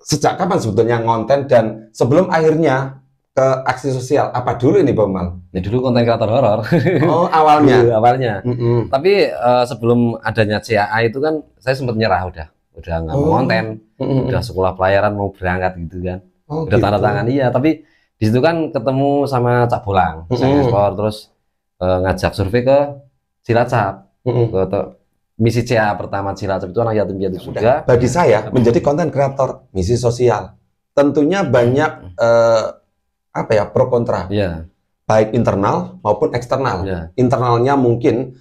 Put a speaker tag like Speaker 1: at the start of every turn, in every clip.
Speaker 1: Sejak kapan sebetulnya ngonten dan sebelum akhirnya ke aksi sosial, apa dulu ini Bang Mal?
Speaker 2: Ya dulu konten kreator horor.
Speaker 1: Oh, awalnya.
Speaker 2: Dulu, awalnya.
Speaker 1: Mm-mm.
Speaker 2: Tapi sebelum adanya CAA itu kan saya sempat nyerah udah nggak mau konten, udah sekolah pelayaran mau berangkat gitu kan. Udah tanda tangan iya, tapi di situ kan ketemu sama Cak Bolang, saya ekspor terus ngajak survei ke Cilacap, ke misi CA pertama Cilacap itu anak yatim piatu juga.
Speaker 1: Bagi saya menjadi konten kreator misi sosial tentunya banyak apa ya pro kontra, baik internal maupun eksternal. Internalnya mungkin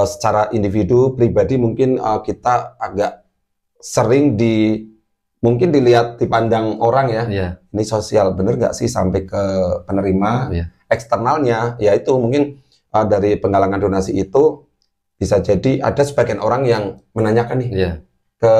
Speaker 1: secara individu pribadi mungkin kita agak sering mungkin dilihat dipandang orang ya, ini sosial bener nggak sih sampai ke penerima. Eksternalnya yaitu mungkin dari penggalangan donasi itu bisa jadi ada sebagian orang yang menanyakan nih ke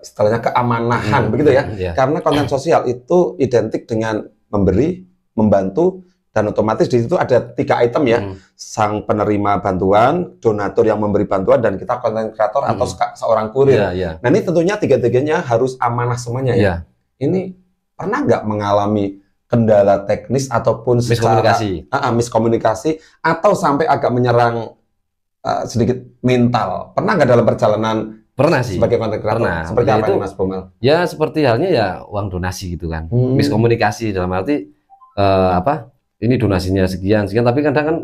Speaker 1: istilahnya keamanahan begitu ya, karena konten sosial itu identik dengan memberi, membantu, dan otomatis di situ ada 3 item ya, sang penerima bantuan, donatur yang memberi bantuan, dan kita konten kreator atau seorang kurir. Nah ini tentunya 3-tiganya harus amanah semuanya ya. Ini pernah nggak mengalami kendala teknis ataupun miskomunikasi atau sampai agak menyerang sedikit mental? Pernah nggak dalam perjalanan?
Speaker 2: Pernah sih.
Speaker 1: Sebagai konten kreator. Seperti apa itu, Mas Bomal?
Speaker 2: Ya seperti halnya ya uang donasi gitu kan. Miskomunikasi dalam arti ini donasinya sekian, tapi kadang kan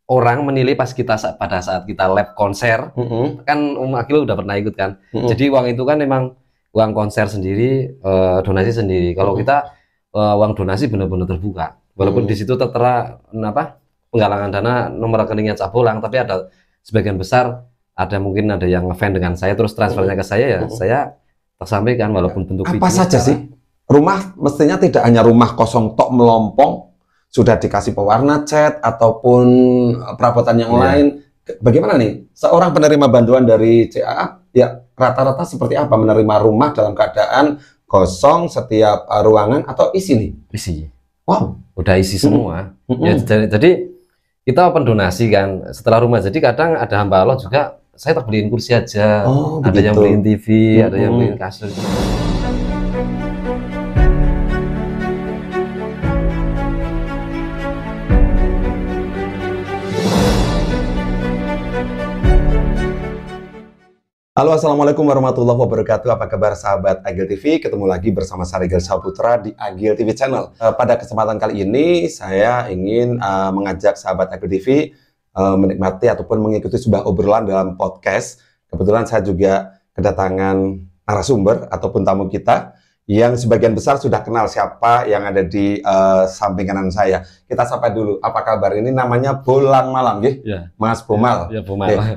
Speaker 2: orang menilai pas pada saat kita live konser, kan Akil udah pernah ikut kan. Jadi uang itu kan memang uang konser sendiri, donasi sendiri. Kalau kita uang donasi benar-benar terbuka, walaupun di situ tertera penggalangan dana nomor rekeningnya Cak Bolang, tapi ada sebagian besar mungkin ada yang ngefan dengan saya terus transfernya ke saya ya, saya tersampaikan walaupun bentuk
Speaker 1: apa saja sih? Rumah mestinya tidak hanya rumah kosong tok melompong, sudah dikasih pewarna cat ataupun perabotan yang lain. Bagaimana nih seorang penerima bantuan dari CAA ya, rata-rata seperti apa menerima rumah dalam keadaan kosong setiap ruangan atau isi nih?
Speaker 2: Isi.
Speaker 1: Wow,
Speaker 2: udah isi semua. Ya, jadi kita pendonasi kan setelah rumah, jadi kadang ada hamba Allah juga saya tak beliin kursi aja, ada yang beliin TV, ada yang beliin kasur.
Speaker 1: Halo, assalamualaikum warahmatullahi wabarakatuh. Apa kabar sahabat Agil TV? Ketemu lagi bersama Sarigel Saputra di Agil TV Channel. Pada kesempatan kali ini saya ingin mengajak sahabat Agil TV menikmati ataupun mengikuti sebuah obrolan dalam podcast. Kebetulan saya juga kedatangan narasumber ataupun tamu kita yang sebagian besar sudah kenal siapa yang ada di samping kanan saya. Kita sapa dulu, apa kabar? Ini namanya Bolang Malam, Mas Bomal.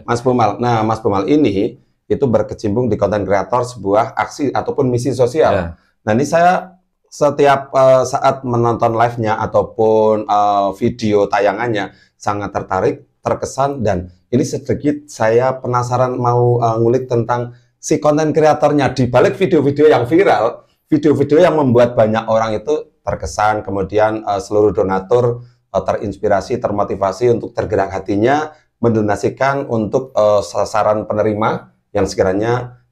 Speaker 1: Mas Bomal. Nah, Mas Bomal ini itu berkecimpung di konten kreator sebuah aksi ataupun misi sosial. Nah ini saya setiap saat menonton live-nya ataupun video tayangannya sangat tertarik, terkesan, dan ini sedikit saya penasaran mau ngulik tentang si konten kreatornya di balik video-video yang viral, video-video yang membuat banyak orang itu terkesan, kemudian seluruh donatur terinspirasi, termotivasi untuk tergerak hatinya mendonasikan untuk sasaran penerima yang sekiranya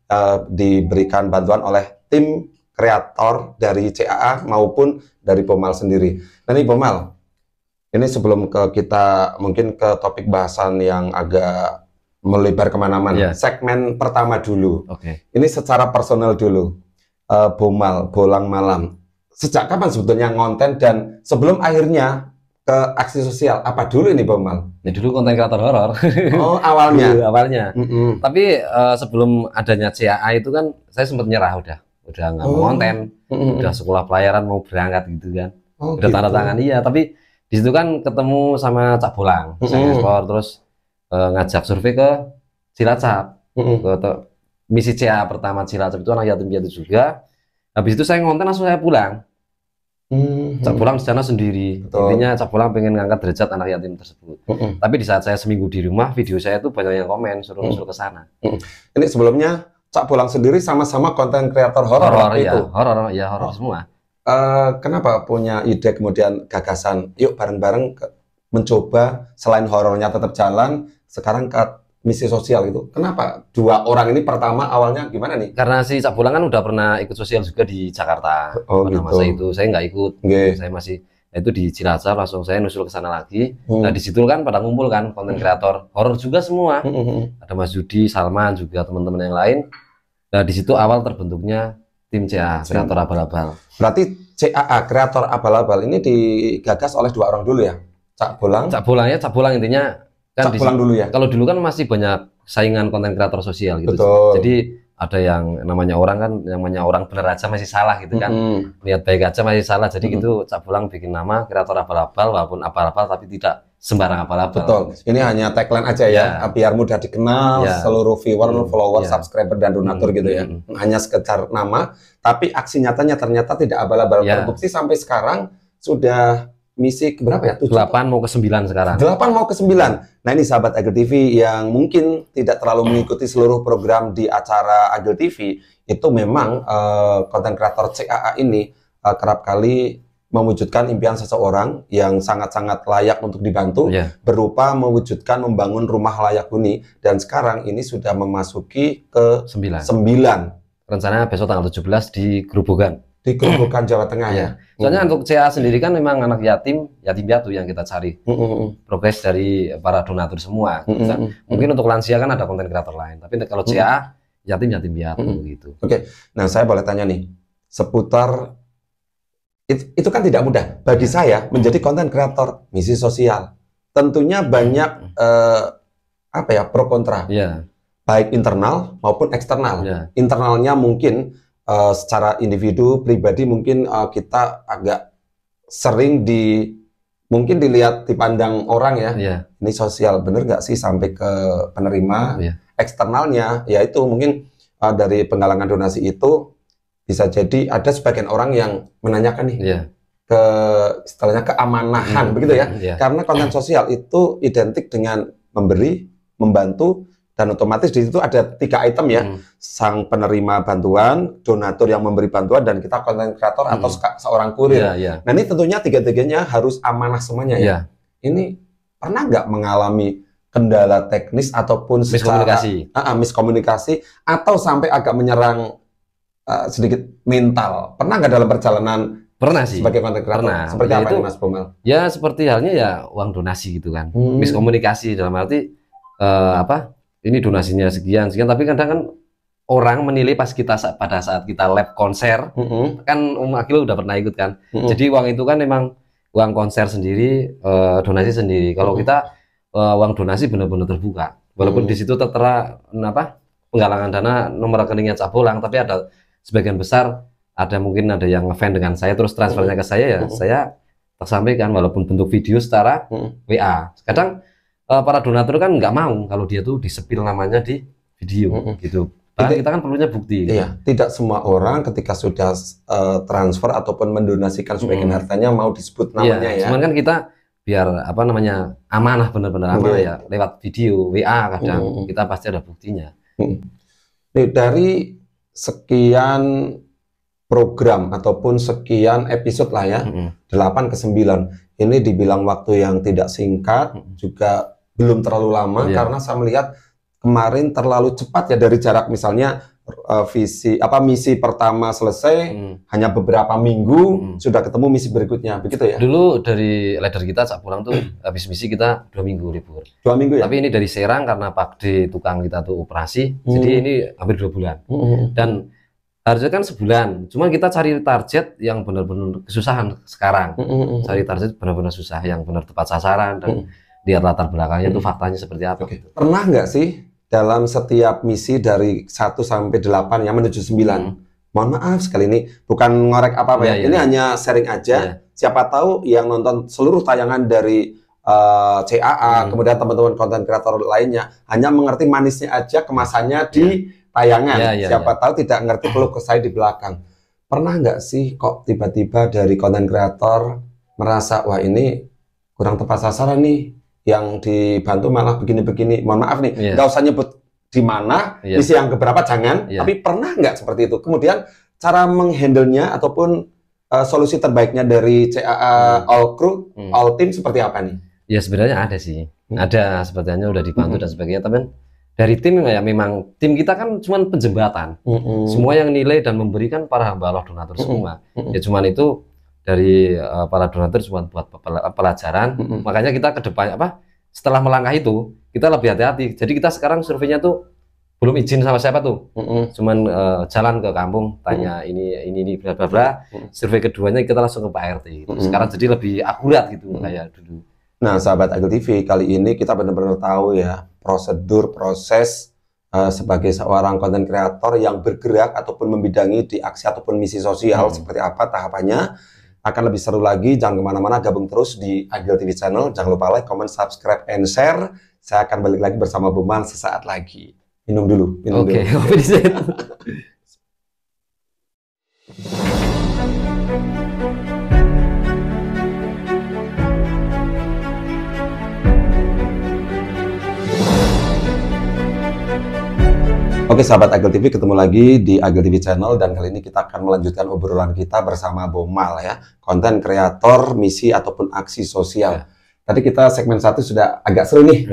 Speaker 1: diberikan bantuan oleh tim kreator dari CAA maupun dari Bomal sendiri. Nah ini Bomal, ini sebelum kita mungkin ke topik bahasan yang agak melebar kemana-mana, segmen pertama dulu. Ini secara personal dulu, Bolang Malam. Sejak kapan sebetulnya ngonten dan sebelum akhirnya ke aksi sosial, apa dulu ini Bomal?
Speaker 2: Ya dulu konten kreator horor.
Speaker 1: Oh, awalnya.
Speaker 2: Dulu, awalnya. Tapi sebelum adanya CAA itu kan saya sempat nyerah udah nggak mau konten, udah sekolah pelayaran mau berangkat gitu kan. Udah tanda tangan iya, tapi di situ kan ketemu sama Cak Bolang, saya ekspor terus ngajak survei ke Cilacap, ke misi CAA pertama Cilacap itu anak yatim piatu juga. Habis itu saya ngonten langsung saya pulang. Cak Bolang di sana sendiri. Intinya Cak Bolang pengen ngangkat derajat anak yatim tersebut. Tapi di saat saya seminggu di rumah, video saya tuh banyak yang komen suruh ke sana.
Speaker 1: Ini sebelumnya Cak Bolang sendiri sama-sama konten kreator horor itu.
Speaker 2: Horor semua.
Speaker 1: Kenapa punya ide kemudian gagasan, yuk bareng-bareng mencoba selain horornya tetap jalan, sekarang ke misi sosial itu. Kenapa dua orang ini pertama awalnya gimana nih?
Speaker 2: Karena si Cak Bolang kan udah pernah ikut sosial juga di Jakarta. Pada masa itu saya nggak ikut. Saya masih itu di Cilacap, langsung saya nusul ke sana lagi. Nah di situ kan pada ngumpul kan konten kreator horor juga semua. Ada Mas Yudi, Salman juga teman-teman yang lain. Nah di situ awal terbentuknya tim CAA, kreator abal-abal.
Speaker 1: Berarti CAA, kreator abal-abal ini digagas oleh dua orang dulu ya? Cak Bolang?
Speaker 2: Cak Bolang intinya kan
Speaker 1: Cak Bolang dulu ya?
Speaker 2: Kalau dulu kan masih banyak saingan konten kreator sosial gitu.
Speaker 1: Betul.
Speaker 2: Jadi ada yang namanya orang bener aja masih salah gitu kan. Niat baik aja masih salah. Jadi gitu Cak Bolang bikin nama kreator abal-abal, walaupun abal-abal tapi tidak sembarang abal-abal.
Speaker 1: Betul. Ini hanya tagline aja ya, biar mudah dikenal seluruh viewer, follower, subscriber dan donatur gitu ya. Hanya sekedar nama, tapi aksi nyatanya ternyata tidak abal-abal. Terbukti sampai sekarang sudah misi berapa ya?
Speaker 2: 8 mau ke 9 sekarang.
Speaker 1: 8 mau ke 9. Nah ini sahabat Agil TV yang mungkin tidak terlalu mengikuti seluruh program di acara Agil TV, itu memang konten kreator CAA ini kerap kali mewujudkan impian seseorang yang sangat-sangat layak untuk dibantu, berupa mewujudkan membangun rumah layak huni, dan sekarang ini sudah memasuki ke 9.
Speaker 2: Rencananya besok tanggal 17 di Grobogan.
Speaker 1: Di Grobogan, Jawa Tengah ya.
Speaker 2: Soalnya untuk CA sendiri kan memang anak yatim piatu yang kita cari. Progres dari para donatur semua. Gitu kan. Mungkin untuk lansia kan ada konten kreator lain, tapi kalau CA yatim piatu gitu.
Speaker 1: Oke. Nah, saya boleh tanya nih, seputar itu kan tidak mudah bagi saya menjadi konten kreator misi sosial. Tentunya banyak pro kontra. Baik internal maupun eksternal. Internalnya mungkin secara individu pribadi mungkin kita agak sering mungkin dilihat dipandang orang ya, ini sosial bener nggak sih sampai ke penerima. Eksternalnya yaitu mungkin dari penggalangan donasi itu bisa jadi ada sebagian orang yang menanyakan nih ke istilahnya keamanahan begitu ya, karena konten sosial itu identik dengan memberi, membantu. Dan otomatis di situ ada 3 item ya, sang penerima bantuan, donatur yang memberi bantuan, dan kita konten kreator atau seorang kurir. Nah ini tentunya 3-tiganya harus amanah semuanya ya. Ini pernah nggak mengalami kendala teknis ataupun miskomunikasi atau sampai agak menyerang sedikit mental? Pernah nggak dalam perjalanan?
Speaker 2: Pernah sih.
Speaker 1: Sebagai konten kreator. Seperti apa itu, Mas Bomal?
Speaker 2: Ya seperti halnya ya uang donasi gitu kan. Miskomunikasi dalam arti ini donasinya sekian, tapi kadang kan orang menilai pas pada saat kita live konser, kan Agil udah pernah ikut kan. Jadi uang itu kan memang uang konser sendiri, donasi sendiri. Kalau kita uang donasi benar-benar terbuka, walaupun di situ tertera penggalangan dana nomor rekeningnya Cak Bolang, tapi ada sebagian besar mungkin ada yang ngefan dengan saya terus transfernya ke saya ya, saya tersampaikan walaupun bentuk video secara WA. Kadang para donatur kan nggak mau kalau dia tuh disepil namanya di video gitu. Kita kan perlunya bukti.
Speaker 1: Iya, tidak semua orang ketika sudah transfer ataupun mendonasikan sebagian hartanya mau disebut namanya ya.
Speaker 2: Cuman kan kita biar amanah, benar-benar amanah ya, lewat video WA kadang kita pasti ada buktinya.
Speaker 1: Nih, dari sekian program ataupun sekian episode lah ya, 8 ke 9 ini dibilang waktu yang tidak singkat, juga belum terlalu lama, karena saya melihat kemarin terlalu cepat ya, dari jarak misalnya misi pertama selesai hanya beberapa minggu sudah ketemu misi berikutnya, begitu ya?
Speaker 2: Dulu dari leader kita Cak Bolang tuh habis misi kita 2 minggu libur.
Speaker 1: 2 minggu ya?
Speaker 2: Tapi ini dari Serang karena Pak D tukang kita tuh operasi, jadi ini hampir 2 bulan. Dan target kan sebulan, cuman kita cari target yang benar-benar kesusahan sekarang. Cari target benar-benar susah, yang benar tepat sasaran dan lihat latar belakangnya itu faktanya seperti apa.
Speaker 1: Pernah nggak sih dalam setiap misi dari 1 sampai 8 yang menuju 9? Mohon maaf sekali ini bukan ngorek apa-apa ya. Ini hanya sharing aja. Siapa tahu yang nonton seluruh tayangan dari CAA, kemudian teman-teman konten kreator lainnya hanya mengerti manisnya aja, kemasannya di tayangan. Siapa tahu tidak ngerti keluh kesah di belakang. Pernah nggak sih kok tiba-tiba dari konten kreator merasa wah ini kurang tepat sasaran nih, yang dibantu malah begini-begini. Mohon maaf nih, nggak usah nyebut di mana, misi yang keberapa jangan. Tapi pernah nggak seperti itu? Kemudian cara menghandle-nya ataupun solusi terbaiknya dari CAA all crew, all team seperti apa nih?
Speaker 2: Ya sebenarnya ada sih, ada sebetulnya udah dibantu dan sebagainya. Tapi Dari tim ya memang tim kita kan cuma penjembatan. Semua yang nilai dan memberikan para hamba Allah donatur semua. Ya cuman itu dari para donatur cuma buat pelajaran. Makanya kita ke depan setelah melangkah itu kita lebih hati-hati. Jadi kita sekarang surveinya tuh belum izin sama siapa tuh. Cuman jalan ke kampung tanya ini bla bla bla. Survei keduanya kita langsung ke Pak RT gitu. Sekarang jadi lebih akurat gitu kayak dulu.
Speaker 1: Nah, sahabat Agil TV, kali ini kita benar-benar tahu ya prosedur proses sebagai seorang konten kreator yang bergerak ataupun membidangi di aksi ataupun misi sosial seperti apa tahapannya. Akan lebih seru lagi, jangan kemana-mana, gabung terus di Agil TV channel. Jangan lupa like, comment, subscribe, and share. Saya akan balik lagi bersama Bomal sesaat lagi. Minum dulu, minum dulu.
Speaker 2: Kopi di sini.
Speaker 1: Oke sahabat Agil TV, ketemu lagi di Agil TV channel dan kali ini kita akan melanjutkan obrolan kita bersama Bomal ya, konten kreator misi ataupun aksi sosial. Tadi kita segmen 1 sudah agak seru nih,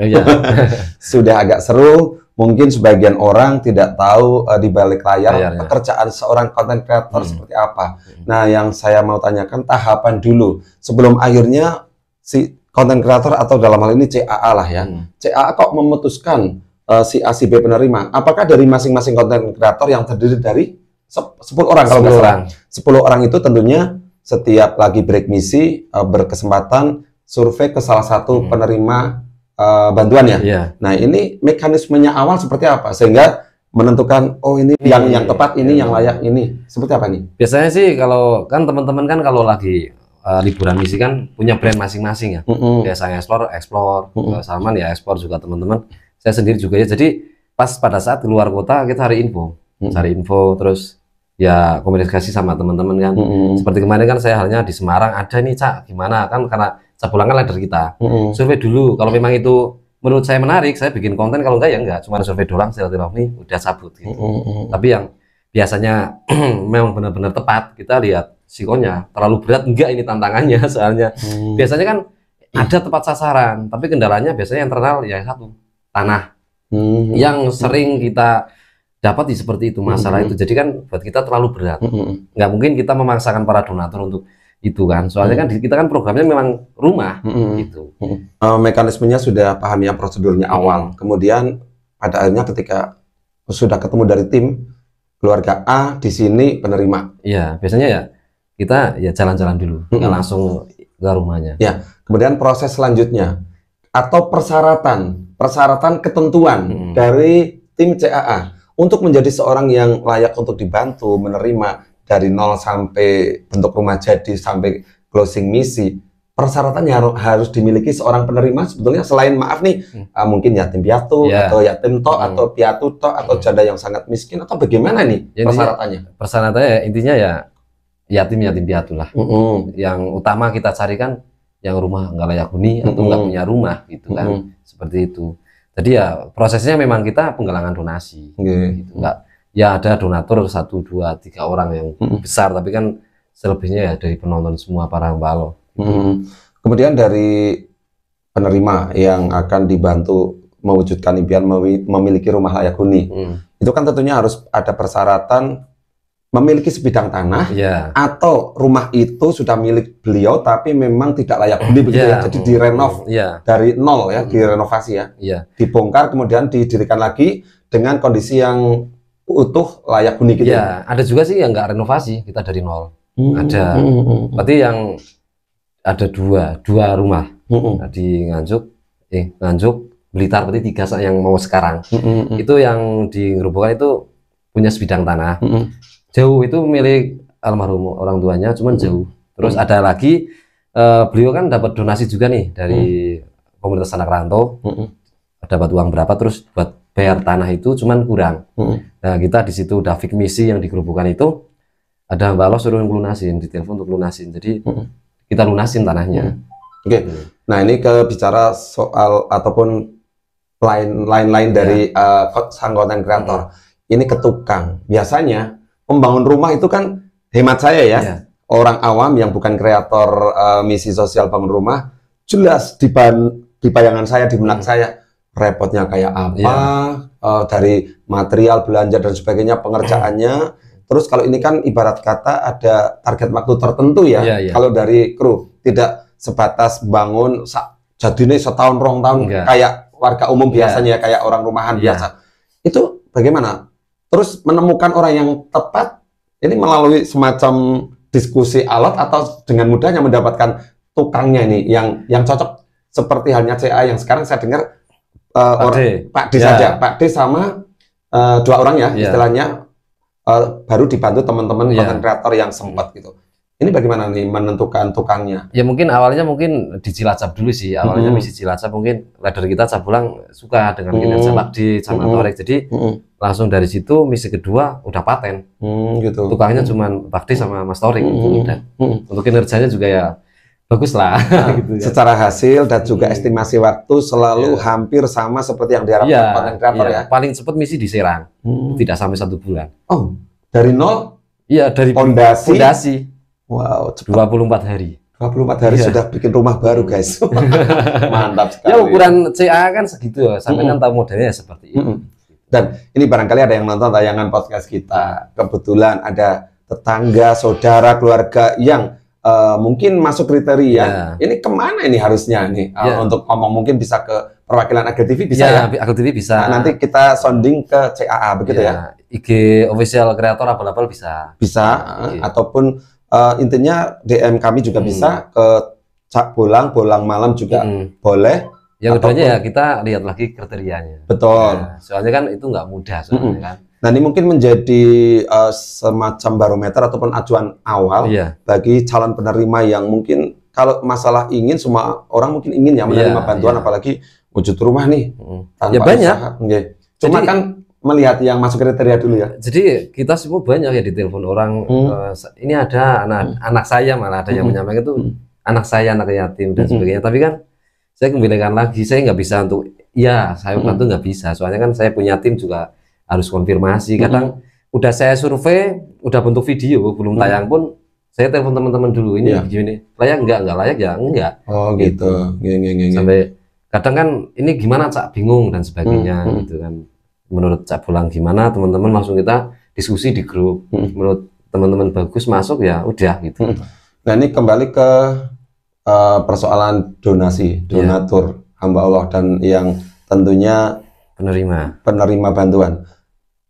Speaker 1: sudah agak seru. Mungkin sebagian orang tidak tahu di balik layar pekerjaan seorang konten kreator seperti apa. Nah, yang saya mau tanyakan tahapan dulu sebelum akhirnya si konten kreator atau dalam hal ini CAA lah ya, CAA kok memutuskan si A si B penerima, apakah dari masing-masing konten kreator yang terdiri dari 10 orang kalau nggak salah. 10 orang itu tentunya setiap lagi break misi berkesempatan survei ke salah satu penerima bantuan ya. Nah, ini mekanismenya awal seperti apa sehingga menentukan oh ini yang tepat, ini yang layak, ini seperti apa nih?
Speaker 2: Biasanya sih kalau kan teman-teman kan kalau lagi liburan misi kan punya brand masing-masing ya. Biasanya explore, Salman ya explore juga teman-teman. Saya sendiri juga ya. Jadi pas pada saat keluar kota kita cari info terus ya komunikasi sama teman-teman kan. Seperti kemarin kan saya halnya di Semarang ada nih Cak, gimana kan karena Sabulang kan leader kita. Survei dulu kalau memang itu menurut saya menarik, saya bikin konten, kalau enggak ya enggak, cuma survei doang silaturahmi udah cabut gitu. Tapi yang biasanya memang benar-benar tepat, kita lihat sikonya terlalu berat enggak ini tantangannya soalnya. Biasanya kan ada tepat sasaran, tapi kendalanya biasanya yang internal ya satu, tanah. Yang sering kita dapat seperti itu masalah itu. Jadi kan buat kita terlalu berat. Nggak mungkin kita memaksakan para donatur untuk itu kan. Soalnya kan kita kan programnya memang rumah gitu.
Speaker 1: Mekanismenya sudah paham ya, prosedurnya awal. Kemudian pada akhirnya ketika sudah ketemu dari tim keluarga A di sini penerima.
Speaker 2: Iya, biasanya ya kita ya jalan-jalan dulu, nggak langsung ke rumahnya.
Speaker 1: Ya, kemudian proses selanjutnya atau persyaratan ketentuan dari tim CAA untuk menjadi seorang yang layak untuk dibantu menerima dari nol sampai bentuk rumah jadi sampai closing misi. Persyaratannya harus dimiliki seorang penerima sebetulnya selain maaf nih mungkin yatim piatu atau yatim tok atau piatu tok atau janda yang sangat miskin atau bagaimana nih ya, persyaratannya?
Speaker 2: Persyaratannya intinya ya yatim piatu lah. Yang utama kita carikan yang rumah nggak layak huni atau nggak punya rumah gitu kan, seperti itu. Jadi ya prosesnya memang kita penggalangan donasi, gitu. Nggak ya ada donatur 1, 2, 3 orang yang besar, tapi kan selebihnya ya dari penonton semua para hamba Allah.
Speaker 1: Kemudian dari penerima yang akan dibantu mewujudkan impian memiliki rumah layak huni, itu kan tentunya harus ada persyaratan memiliki sebidang tanah atau rumah itu sudah milik beliau tapi memang tidak layak huni begitu ya, jadi direnov dari nol ya, direnovasi ya, dibongkar kemudian didirikan lagi dengan kondisi yang utuh layak huni gitu.
Speaker 2: Ya, ada juga sih yang nggak renovasi, kita dari nol. Ada. Berarti yang ada dua rumah di Nganjuk, Blitar, berarti 3 yang mau sekarang. Itu yang di Gerobokan itu punya sebidang tanah. Jauh itu milik almarhum orang tuanya, cuman jauh. Terus ada lagi beliau kan dapat donasi juga nih dari komunitas anak rantau. Dapat uang berapa terus buat bayar tanah itu cuman kurang. Nah, kita di situ udah fix misi yang digerobokan itu ada Mbak Allah suruh lunasin, ditelepon untuk lunasin. Jadi kita lunasin tanahnya.
Speaker 1: Nah, ini bicara soal ataupun lain-lain dari sang konten kreator. Ini ke tukang. Biasanya membangun rumah itu kan hemat saya ya. Orang awam yang bukan kreator misi sosial bangun rumah, jelas di bayangan saya, di benak saya repotnya kayak apa, dari material belanja dan sebagainya, pengerjaannya. Terus kalau ini kan ibarat kata ada target waktu tertentu ya. Kalau dari kru tidak sebatas bangun jadinya setahun rong tahun kayak warga umum biasanya, kayak orang rumahan biasa. Itu bagaimana? Terus menemukan orang yang tepat ini melalui semacam diskusi alat atau dengan mudahnya mendapatkan tukangnya ini yang cocok, seperti halnya CA yang sekarang saya dengar Pak D saja, Pak D sama 2 orang ya istilahnya. Baru dibantu teman-teman konten kreator yang sempat gitu. Ini bagaimana nih menentukan tukangnya? Ya
Speaker 2: mungkin awalnya mungkin di Cilacap dulu sih. Awalnya misi Cilacap, mungkin leader kita Cabulang suka dengan kinerja Pak D sama Torek. Jadi langsung dari situ misi kedua udah paten.
Speaker 1: Gitu.
Speaker 2: Tukangnya cuman Pak D sama Mas Torek. Untuk kinerjanya juga ya bagus lah.
Speaker 1: Gitu, secara hasil dan juga estimasi waktu selalu hampir sama seperti yang diharapkan konten kreator ya.
Speaker 2: Paling cepat misi di Serang, tidak sampai 1 bulan.
Speaker 1: Oh, dari nol?
Speaker 2: Iya, dari fondasi.
Speaker 1: Wow, cepat.
Speaker 2: 24 hari.
Speaker 1: 24 hari sudah bikin rumah baru, guys. Mantap sekali.
Speaker 2: Ya ukuran CA kan segitu ya. Sampai kan tahu modelnya seperti itu.
Speaker 1: Dan ini barangkali ada yang nonton tayangan podcast kita. Kebetulan ada tetangga, saudara, keluarga yang mungkin masuk kriteria. Ini kemana ini harusnya nih? Untuk ngomong mungkin bisa ke perwakilan Agil TV bisa ya?
Speaker 2: Agil TV bisa.
Speaker 1: Nah, nanti kita sounding ke CAA begitu ya?
Speaker 2: IG official kreator abal-abal bisa.
Speaker 1: Bisa, ataupun intinya DM kami juga bisa, ke Cak Bolang Malam juga boleh.
Speaker 2: Yang keduanya ya kita lihat lagi kriterianya.
Speaker 1: Betul.
Speaker 2: Soalnya kan itu nggak mudah soalnya kan.
Speaker 1: Nah, ini mungkin menjadi semacam barometer ataupun acuan awal bagi calon penerima yang mungkin kalau masalah ingin, semua orang mungkin ingin ya menerima bantuan, apalagi wujud rumah nih tanpa
Speaker 2: banyak.
Speaker 1: Usaha. Cuma kan melihat yang masuk kriteria dulu ya.
Speaker 2: Jadi kita semua banyak ya ditelepon orang, ini ada anak saya, malah ada yang menyampaikan itu anak saya, anak yatim dan sebagainya. Tapi kan saya kembalikan lagi, saya nggak bisa untuk saya bantu nggak bisa. Soalnya kan saya punya tim juga harus konfirmasi. Kadang udah saya survei, udah bentuk video, belum tayang pun saya telepon teman-teman dulu, ini gini, layak nggak layak ya enggak.
Speaker 1: Oh gitu.
Speaker 2: Sampai kadang kan ini gimana Cak, bingung dan sebagainya gitu kan. Menurut Cak Bolang gimana, teman-teman langsung kita diskusi di grup. Menurut teman-teman bagus masuk ya udah gitu.
Speaker 1: Nah, ini kembali ke persoalan donatur hamba Allah dan yang tentunya penerima bantuan.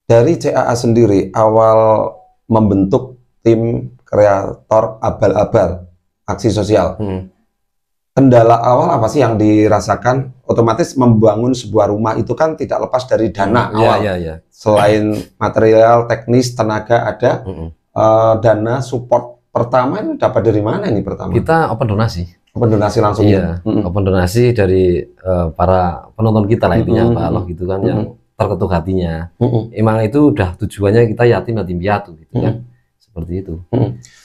Speaker 1: Dari CAA sendiri awal membentuk tim kreator abal-abal aksi sosial, kendala awal apa sih yang dirasakan? Otomatis membangun sebuah rumah itu kan tidak lepas dari dana awal. Selain material, teknis, tenaga ada, dana support pertama ini dapat dari mana ini pertama?
Speaker 2: Kita open donasi.
Speaker 1: Open donasi langsung.
Speaker 2: Open donasi dari para penonton kita lah, intinya Pak Allah gitu kan, yang terketuk hatinya. Emang itu udah tujuannya kita yatim piatu gitu kan, seperti itu.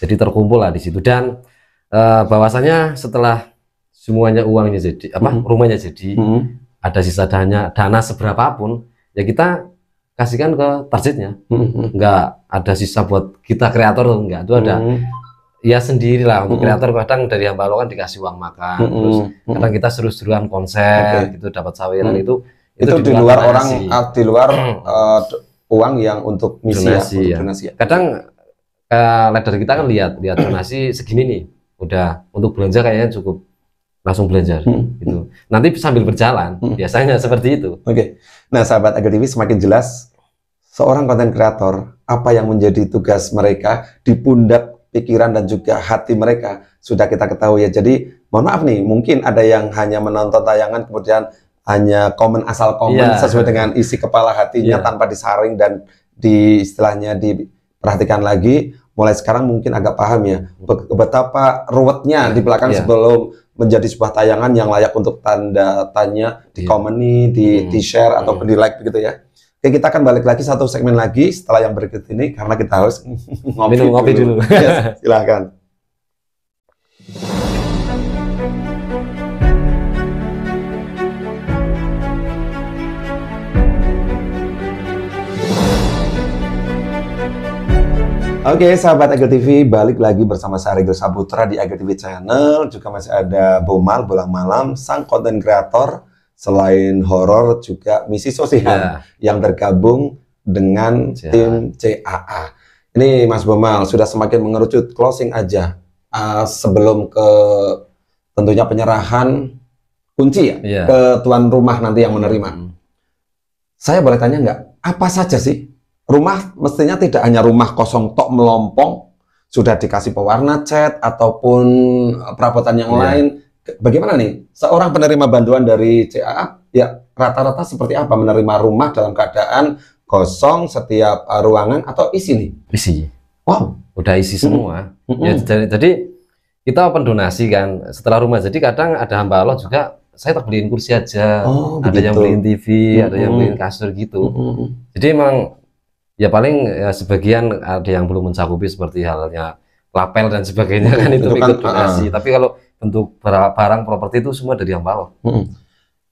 Speaker 2: Jadi terkumpul lah di situ, dan bahwasanya setelah semuanya uangnya jadi rumahnya jadi, ada sisa dana seberapapun ya kita kasihkan ke targetnya. Nggak ada sisa buat kita kreator, enggak, itu ada ya sendirilah. Untuk kreator kadang dari hamba Allah kan dikasih uang makan, terus kadang kita seru-seruan konser gitu, dapat saweran itu di luar
Speaker 1: orang, di luar uang yang untuk misi donasi ya.
Speaker 2: Kadang leader kita kan lihat donasi segini nih, udah untuk belanja kayaknya cukup, langsung belanja gitu. Nanti sambil berjalan biasanya seperti itu.
Speaker 1: Nah, sahabat Agil TV, semakin jelas seorang konten kreator apa yang menjadi tugas mereka di pundak, pikiran dan juga hati mereka sudah kita ketahui ya. Jadi mohon maaf nih, mungkin ada yang hanya menonton tayangan kemudian hanya komen asal komen sesuai dengan isi kepala hatinya tanpa disaring dan istilahnya diperhatikan lagi. Mulai sekarang mungkin agak paham ya betapa ruwetnya di belakang sebelum menjadi sebuah tayangan yang layak untuk tanda tanya, di komen, di share ataupun di like begitu ya. Oke, kita akan balik lagi satu segmen lagi setelah yang berikut ini karena kita harus ngopi dulu. Silakan. Oke, sahabat Agil TV, balik lagi bersama saya Regil Saputra di Agil TV Channel. Juga masih ada Bolang Malam, sang konten kreator, selain horor juga misi sosial yang tergabung dengan tim CAA. Ini Mas Bomal sudah semakin mengerucut, closing aja sebelum ke tentunya penyerahan kunci ya ke tuan rumah nanti yang menerima. Saya boleh tanya nggak, apa saja sih rumah? Mestinya tidak hanya rumah kosong tok melompong, sudah dikasih pewarna cat ataupun perabotan yang lain. Bagaimana nih seorang penerima bantuan dari CAA? Ya rata-rata seperti apa menerima rumah dalam keadaan kosong setiap ruangan atau isi nih?
Speaker 2: Isi.
Speaker 1: Wow,
Speaker 2: udah isi semua. Ya, jadi kita open donasi kan setelah rumah. Jadi kadang ada hamba Allah juga, saya terbeliin kursi aja, ada yang beliin TV, ada yang beliin kasur gitu. Jadi emang ya paling ya sebagian ada yang belum mencakupi seperti halnya lapel dan sebagainya kan itu ikut donasi. Tapi kalau bentuk barang properti itu semua dari hamba Allah.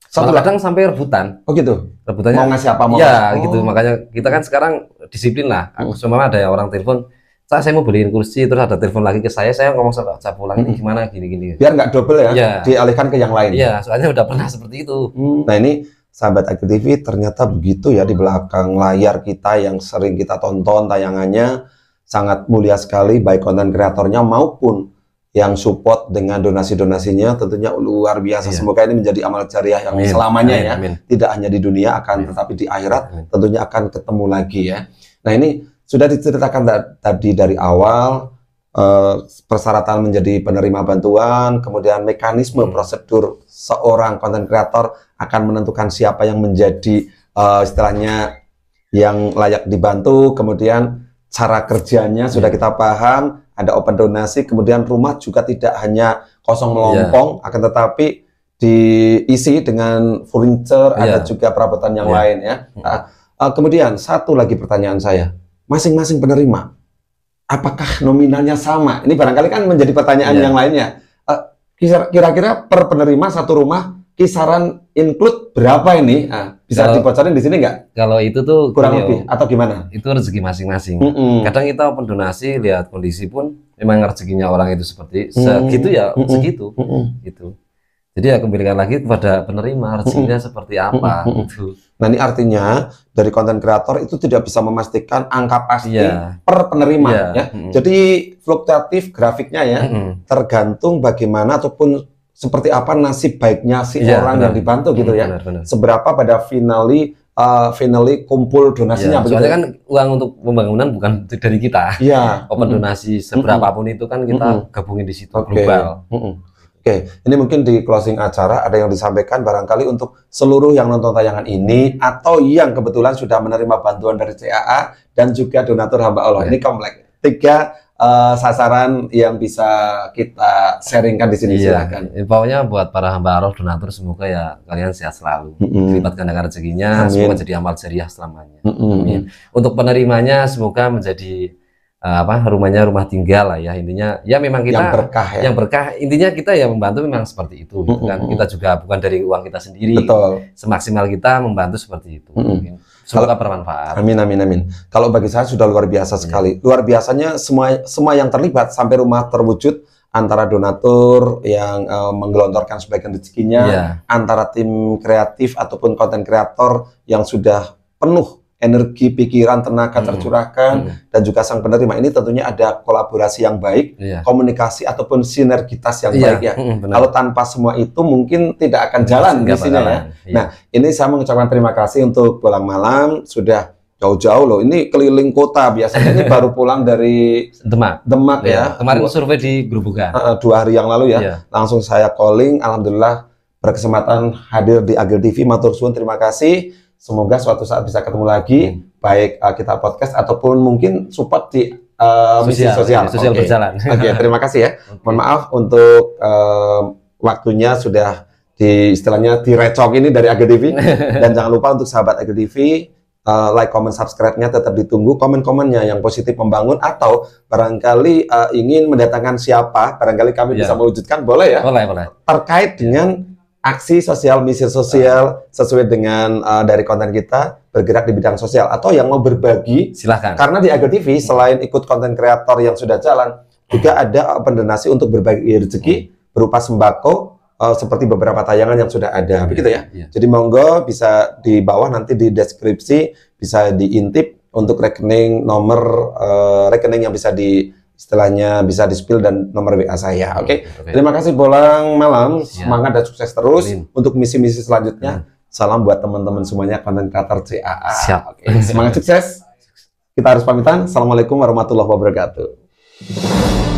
Speaker 2: Kadang sampai rebutan.
Speaker 1: Oh gitu.
Speaker 2: Rebutannya
Speaker 1: mau ngasih apa mau?
Speaker 2: Ya gitu. Makanya kita kan sekarang disiplin lah. Semua ada orang telepon, saya mau beliin kursi, terus ada telepon lagi ke saya ngomong sama Cak pulang ini gimana gini-gini.
Speaker 1: Biar nggak double ya, dialihkan ke yang lain.
Speaker 2: Iya, soalnya udah pernah seperti itu.
Speaker 1: Nah ini sahabat Agil TV ternyata begitu ya, di belakang layar kita yang sering kita tonton tayangannya sangat mulia sekali, baik konten kreatornya maupun yang support dengan donasi-donasinya tentunya luar biasa. Semoga ini menjadi amal jariah yang selamanya ya, tidak hanya di dunia akan tetapi di akhirat tentunya akan ketemu lagi ya. Nah ini sudah diceritakan tadi dari awal persyaratan menjadi penerima bantuan, kemudian mekanisme prosedur seorang konten kreator akan menentukan siapa yang menjadi istilahnya yang layak dibantu, kemudian cara kerjanya sudah kita paham, ada open donasi, kemudian rumah juga tidak hanya kosong melompong, akan tetapi diisi dengan furniture, ada juga perabotan yang lain ya. Kemudian satu lagi pertanyaan saya, masing-masing penerima, apakah nominalnya sama? Ini barangkali kan menjadi pertanyaan yang lainnya. Kira-kira per penerima satu rumah kisaran include berapa ini? Bisa dibocorin di sini nggak?
Speaker 2: Kalau itu tuh
Speaker 1: kurang lebih atau gimana?
Speaker 2: Itu rezeki masing-masing. Kadang kita open donasi, lihat kondisi pun memang rezekinya orang itu seperti segitu ya, segitu. Gitu. Jadi ya kembalikan lagi kepada penerima rezekinya seperti apa. Gitu.
Speaker 1: Nah ini artinya dari konten kreator itu tidak bisa memastikan angka pasti per penerima ya. Jadi fluktuatif grafiknya ya, tergantung bagaimana ataupun seperti apa nasib baiknya si orang yang dibantu gitu ya. Seberapa pada finally kumpul donasinya.
Speaker 2: Soalnya kan uang untuk pembangunan bukan dari kita. Open donasi seberapapun itu kan kita gabungin di situ global.
Speaker 1: Oke, ini mungkin di closing acara ada yang disampaikan barangkali untuk seluruh yang nonton tayangan ini atau yang kebetulan sudah menerima bantuan dari CAA dan juga donatur hamba Allah. Ini komplek. 3 sasaran yang bisa kita sharingkan di sini. Silakan.
Speaker 2: Pokoknya buat para hamba Allah donatur semoga ya kalian sehat selalu, dilipat gandakan rezekinya, semoga jadi amal jariah selamanya. Untuk penerimanya semoga menjadi rumahnya rumah tinggal lah ya, intinya ya memang kita yang berkah intinya kita ya membantu memang seperti itu gitu kan. Kita juga bukan dari uang kita sendiri. Semaksimal kita membantu seperti itu. Semoga bermanfaat.
Speaker 1: Amin. Kalau bagi saya sudah luar biasa sekali. Luar biasanya semua yang terlibat sampai rumah terwujud, antara donatur yang menggelontorkan sebagian rezekinya, antara tim kreatif ataupun konten kreator yang sudah penuh energi, pikiran, tenaga tercurahkan, dan juga sang penerima. Ini tentunya ada kolaborasi yang baik, komunikasi ataupun sinergitas yang baik ya. Kalau tanpa semua itu mungkin tidak akan jalan di sini ya. Nah, ini saya mengucapkan terima kasih untuk pulang malam, sudah jauh-jauh loh. Ini keliling kota, biasanya ini baru pulang dari Demak ya.
Speaker 2: Kemarin survei di Grobogan.
Speaker 1: 2 hari yang lalu ya. Langsung saya calling, alhamdulillah berkesempatan hadir di Agil TV. Matur suwun, terima kasih. Semoga suatu saat bisa ketemu lagi, baik kita podcast ataupun mungkin support di misi sosial
Speaker 2: berjalan.
Speaker 1: Terima kasih ya. Mohon maaf untuk waktunya sudah istilahnya direcok ini dari Agil TV. Dan jangan lupa untuk sahabat Agil TV, like, comment, subscribe-nya tetap ditunggu. Komen-komennya yang positif membangun atau barangkali ingin mendatangkan siapa, barangkali kami bisa mewujudkan, boleh ya?
Speaker 2: Boleh.
Speaker 1: Terkait dengan aksi sosial, misi sosial sesuai dengan dari konten kita bergerak di bidang sosial, atau yang mau berbagi
Speaker 2: silahkan.
Speaker 1: Karena di Agil TV selain ikut konten kreator yang sudah jalan, juga ada open donasi untuk berbagi rezeki berupa sembako, seperti beberapa tayangan yang sudah ada, begitu ya.
Speaker 2: Iya.
Speaker 1: Jadi monggo bisa di bawah nanti di deskripsi bisa diintip untuk rekening nomor rekening yang bisa di istilahnya bisa di-spill dan nomor WA saya. Oke. Terima kasih Bolang Malam. Semangat dan sukses terus untuk misi-misi selanjutnya. Salam buat teman-teman semuanya konten kreator CAA.
Speaker 2: Siap.
Speaker 1: Oke. Semangat sukses. Kita harus pamitan. Assalamualaikum warahmatullahi wabarakatuh.